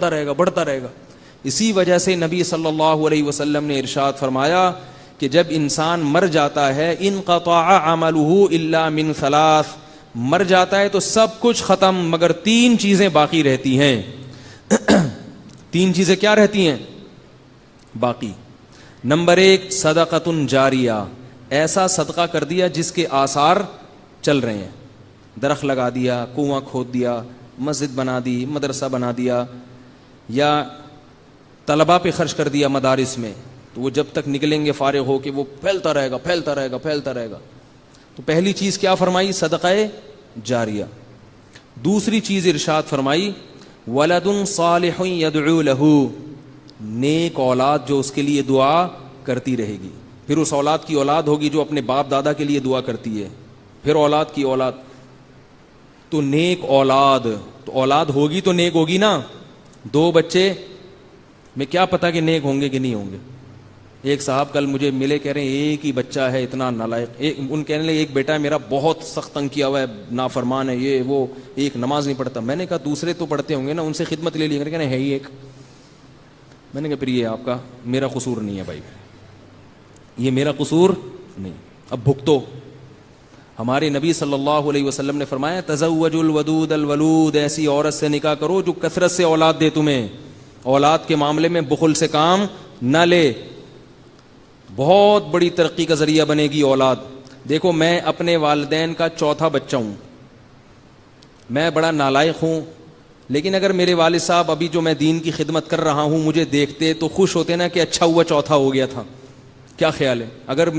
بڑھتا رہے گا بڑھتا رہے گا. اسی وجہ سے نبی صلی اللہ علیہ وسلم نے ارشاد فرمایا کہ جب انسان مر جاتا ہے انقطع عملہ الا من ثلاث, مر جاتا ہے تو سب کچھ ختم مگر 3 چیزیں باقی رہتی ہیں. 3 چیزیں کیا رہتی ہیں باقی؟ نمبر 1 صدقۃ جاریہ, ایسا صدقہ کر دیا جس کے آثار چل رہے ہیں. درخت لگا دیا, کنواں کھود دیا, مسجد بنا دی, مدرسہ بنا دیا, یا طلباء پہ خرچ کر دیا مدارس میں, تو وہ جب تک نکلیں گے فارغ ہو کہ وہ پھیلتا رہے گا پھیلتا رہے گا پھیلتا رہے گا. تو پہلی چیز کیا فرمائی؟ صدقہ جاریہ. دوسری چیز ارشاد فرمائی ولد صالح یدعو لہ, نیک اولاد جو اس کے لیے دعا کرتی رہے گی. پھر اس اولاد کی اولاد ہوگی جو اپنے باپ دادا کے لیے دعا کرتی ہے, پھر اولاد کی اولاد, تو نیک اولاد. تو اولاد ہوگی تو نیک ہوگی نا. 2 بچے میں کیا پتا کہ نیک ہوں گے کہ نہیں ہوں گے. ایک صاحب کل مجھے ملے, کہہ رہے ہیں ایک ہی بچہ ہے اتنا نالائق. ان کہنے لگے ایک بیٹا ہے میرا بہت سخت تنگ کیا ہوا ہے, نافرمان ہے, یہ وہ, ایک نماز نہیں پڑھتا. میں نے کہا دوسرے تو پڑھتے ہوں گے نا, ان سے خدمت لے لی. کہنے ہے ہی ایک. میں نے کہا پھر یہ آپ کا, میرا قصور نہیں ہے بھائی, یہ میرا قصور نہیں, اب بھگتو. ہمارے نبی صلی اللہ علیہ وسلم نے فرمایا تزوج الودود الولود, ایسی عورت سے نکاح کرو جو کثرت سے اولاد دے تمہیں. اولاد کے معاملے میں بخل سے کام نہ لے, بہت بڑی ترقی کا ذریعہ بنے گی اولاد. دیکھو میں اپنے والدین کا 4تھا بچہ ہوں, میں بڑا نالائق ہوں, لیکن اگر میرے والد صاحب ابھی جو میں دین کی خدمت کر رہا ہوں مجھے دیکھتے تو خوش ہوتے نا کہ اچھا ہوا 4تھا ہو گیا تھا. کیا خیال ہے؟ اگر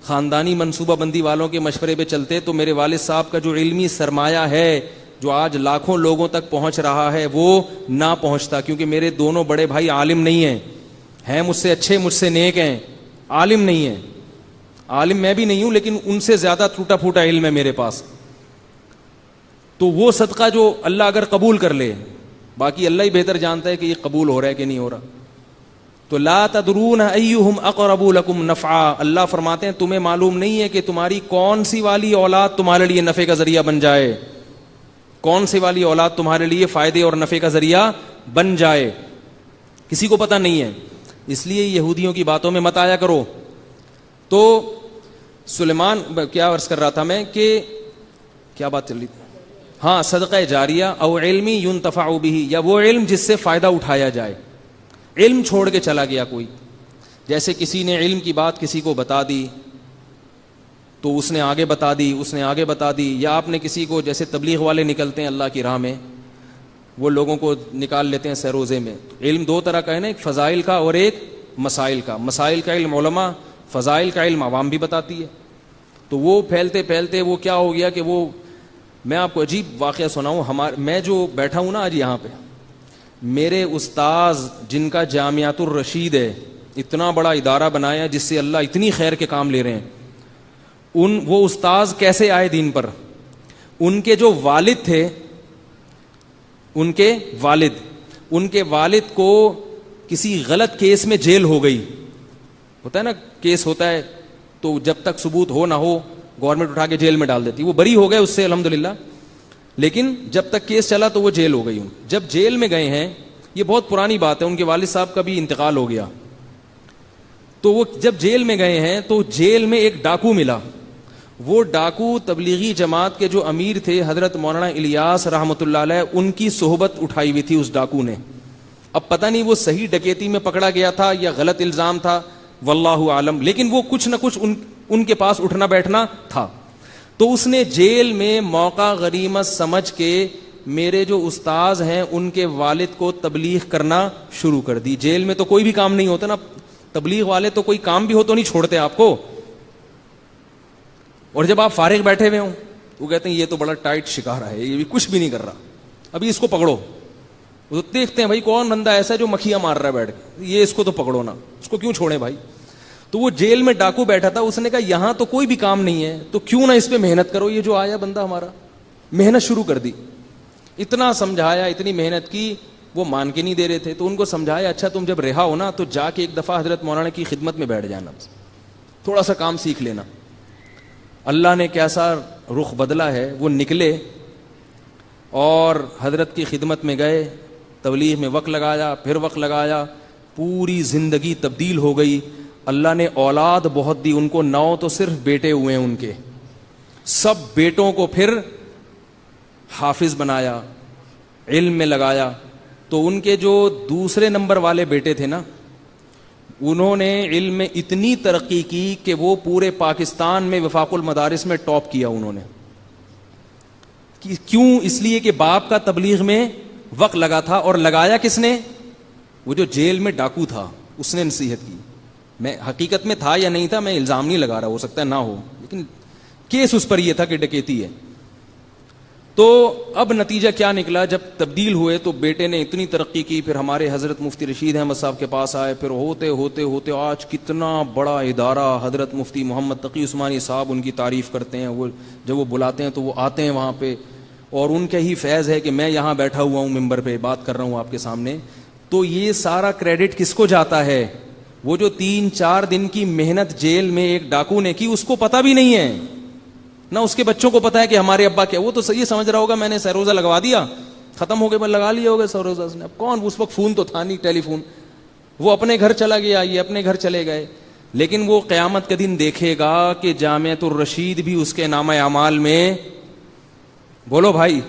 خاندانی منصوبہ بندی والوں کے مشورے پہ چلتے تو میرے والد صاحب کا جو علمی سرمایہ ہے جو آج لاکھوں لوگوں تک پہنچ رہا ہے وہ نہ پہنچتا, کیونکہ میرے دونوں بڑے بھائی عالم نہیں ہیں مجھ سے اچھے, مجھ سے نیک ہیں, عالم نہیں ہیں. عالم میں بھی نہیں ہوں لیکن ان سے زیادہ ٹوٹا پھوٹا علم ہے میرے پاس. تو وہ صدقہ جو اللہ اگر قبول کر لے, باقی اللہ ہی بہتر جانتا ہے کہ یہ قبول ہو رہا ہے کہ نہیں ہو رہا. تو لا تدرون ایہم اقرب لکم نفعا, اللہ فرماتے ہیں تمہیں معلوم نہیں ہے کہ تمہاری کون سی والی اولاد تمہارے لیے نفع کا ذریعہ بن جائے, کون سی والی اولاد تمہارے لیے فائدے اور نفع کا ذریعہ بن جائے, کسی کو پتہ نہیں ہے. اس لیے یہودیوں کی باتوں میں مت آیا کرو. تو سلیمان کیا عرض کر رہا تھا میں کہ کیا بات چل رہی تھی؟ ہاں, صدقہ جاریہ او علمی ينتفع به, یا وہ علم جس سے فائدہ اٹھایا جائے. علم چھوڑ کے چلا گیا کوئی, جیسے کسی نے علم کی بات کسی کو بتا دی تو اس نے آگے بتا دی, اس نے آگے بتا دی, یا آپ نے کسی کو, جیسے تبلیغ والے نکلتے ہیں اللہ کی راہ میں, وہ لوگوں کو نکال لیتے ہیں سروزے میں. علم 2 طرح کا ہے نا, ایک فضائل کا اور ایک مسائل کا. مسائل کا علم علماء, فضائل کا علم عوام بھی بتاتی ہے. تو وہ پھیلتے پھیلتے وہ کیا ہو گیا کہ وہ, میں آپ کو عجیب واقعہ سناؤں. میں جو بیٹھا ہوں نا آج یہاں پہ, میرے استاذ جن کا جامعۃ الرشید ہے, اتنا بڑا ادارہ بنایا جس سے اللہ اتنی خیر کے کام لے رہے ہیں, وہ استاذ کیسے آئے دین پر؟ ان کے جو والد تھے, ان کے والد کو کسی غلط کیس میں جیل ہو گئی. ہوتا ہے نا کیس ہوتا ہے تو جب تک ثبوت ہو نہ ہو گورنمنٹ اٹھا کے جیل میں ڈال دیتی. وہ بری ہو گئے اس سے الحمدللہ, لیکن جب تک کیس چلا تو وہ جیل ہو گئی. جب جیل میں گئے ہیں, یہ بہت پرانی بات ہے, ان کے والد صاحب کا بھی انتقال ہو گیا, تو وہ جب جیل میں گئے ہیں تو جیل میں ایک ڈاکو ملا. وہ ڈاکو تبلیغی جماعت کے جو امیر تھے حضرت مولانا الیاس رحمۃ اللہ علیہ, ان کی صحبت اٹھائی ہوئی تھی اس ڈاکو نے. اب پتہ نہیں وہ صحیح ڈکیتی میں پکڑا گیا تھا یا غلط الزام تھا, واللہ عالم, لیکن وہ کچھ نہ کچھ ان کے پاس اٹھنا بیٹھنا تھا. تو اس نے جیل میں موقع غنیمت سمجھ کے میرے جو استاذ ہیں ان کے والد کو تبلیغ کرنا شروع کر دی. جیل میں تو کوئی بھی کام نہیں ہوتا نا, تبلیغ والے تو کوئی کام بھی ہو تو نہیں چھوڑتے آپ کو. اور جب آپ فارغ بیٹھے ہوئے ہوں وہ کہتے ہیں یہ تو بڑا ٹائٹ شکارا ہے, یہ بھی کچھ بھی نہیں کر رہا, ابھی اس کو پکڑو. وہ تو دیکھتے ہیں بھائی کون بندہ ایسا ہے جو مکھیاں مار رہا ہے بیٹھ کے, یہ اس کو تو پکڑو نا, اس کو کیوں چھوڑیں بھائی. تو وہ جیل میں ڈاکو بیٹھا تھا, اس نے کہا یہاں تو کوئی بھی کام نہیں ہے تو کیوں نہ اس پہ محنت کرو. یہ جو آیا بندہ ہمارا, محنت شروع کر دی. اتنا سمجھایا, اتنی محنت کی, وہ مان کے نہیں دے رہے تھے. تو ان کو سمجھایا اچھا تم جب رہا ہو نا تو جا کے ایک دفعہ حضرت مولانا کی خدمت میں بیٹھ جانا, تھوڑا سا کام سیکھ لینا. اللہ نے کیسا رخ بدلا ہے. وہ نکلے اور حضرت کی خدمت میں گئے, تبلیغ میں وقت لگایا، پھر وقت لگایا، پوری زندگی تبدیل ہو گئی. اللہ نے اولاد بہت دی ان کو، 9 تو صرف بیٹے ہوئے ہیں ان کے. سب بیٹوں کو پھر حافظ بنایا، علم میں لگایا. تو ان کے جو دوسرے نمبر والے بیٹے تھے نا، انہوں نے علم میں اتنی ترقی کی کہ وہ پورے پاکستان میں وفاق المدارس میں ٹاپ کیا انہوں نے. کیوں؟ اس لیے کہ باپ کا تبلیغ میں وقت لگا تھا. اور لگایا کس نے؟ وہ جو جیل میں ڈاکو تھا اس نے نصیحت کی. میں حقیقت میں تھا یا نہیں تھا میں الزام نہیں لگا رہا، ہو سکتا ہے نہ ہو، لیکن کیس اس پر یہ تھا کہ ڈکیتی ہے. تو اب نتیجہ کیا نکلا؟ جب تبدیل ہوئے تو بیٹے نے اتنی ترقی کی، پھر ہمارے حضرت مفتی رشید احمد صاحب کے پاس آئے، پھر ہوتے ہوتے ہوتے آج کتنا بڑا ادارہ، حضرت مفتی محمد تقی عثمانی صاحب ان کی تعریف کرتے ہیں. وہ جب وہ بلاتے ہیں تو وہ آتے ہیں وہاں پہ، اور ان کا ہی فیض ہے کہ میں یہاں بیٹھا ہوا ہوں ممبر پہ بات کر رہا ہوں آپ کے سامنے. تو یہ سارا کریڈٹ کس کو جاتا ہے؟ وہ جو 3-4 دن کی محنت جیل میں ایک ڈاکو نے کی، اس کو پتہ بھی نہیں ہے، نہ اس کے بچوں کو پتا ہے کہ ہمارے ابا کیا. وہ تو یہ سمجھ رہا ہوگا میں نے سروزہ لگوا دیا، ختم ہو گئے، بس لگا لیا ہوگا سروزہ اس نے. اب کون، اس وقت فون تو تھا نہیں، ٹیلی فون. وہ اپنے گھر چلا گیا، یہ اپنے گھر چلے گئے. لیکن وہ قیامت کے دن دیکھے گا کہ جامعۃ الرشید بھی اس کے نامہ اعمال میں، بولو بھائی،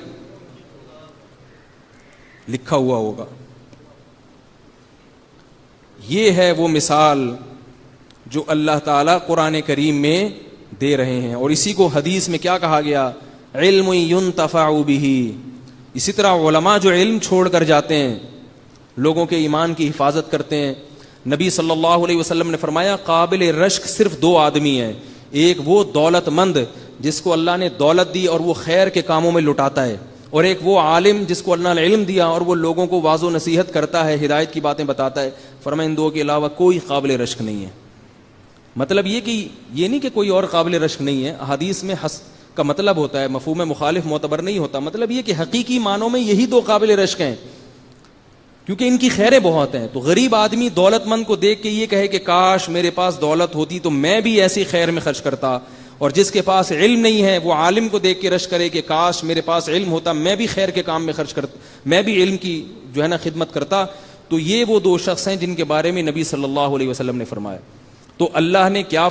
لکھا ہوا ہوگا. یہ ہے وہ مثال جو اللہ تعالیٰ قرآن کریم میں دے رہے ہیں. اور اسی کو حدیث میں کیا کہا گیا؟ علم ينتفع به. اسی طرح علماء جو علم چھوڑ کر جاتے ہیں، لوگوں کے ایمان کی حفاظت کرتے ہیں. نبی صلی اللہ علیہ وسلم نے فرمایا قابل رشک صرف 2 آدمی ہیں. ایک وہ دولت مند جس کو اللہ نے دولت دی اور وہ خیر کے کاموں میں لٹاتا ہے، اور ایک وہ عالم جس کو اللہ نے علم دیا اور وہ لوگوں کو واعظ و نصیحت کرتا ہے، ہدایت کی باتیں بتاتا ہے. فرمایا ان 2 کے علاوہ کوئی قابل رشک نہیں ہے. مطلب یہ کہ یہ نہیں کہ کوئی اور قابل رشک نہیں ہے. حدیث میں حس کا مطلب ہوتا ہے، مفہوم مخالف معتبر نہیں ہوتا. مطلب یہ کہ حقیقی معنوں میں یہی 2 قابل رشک ہیں، کیونکہ ان کی خیریں بہت ہیں. تو غریب آدمی دولت مند کو دیکھ کے یہ کہے کہ کاش میرے پاس دولت ہوتی تو میں بھی ایسی خیر میں خرچ کرتا. اور جس کے پاس علم نہیں ہے وہ عالم کو دیکھ کے رشک کرے کہ کاش میرے پاس علم ہوتا، میں بھی خیر کے کام میں خرچ کرتا، میں بھی علم کی جو ہے نا خدمت کرتا. تو یہ وہ 2 شخص ہیں جن کے بارے میں نبی صلی اللہ علیہ وسلم نے فرمایا. تو اللہ نے کیا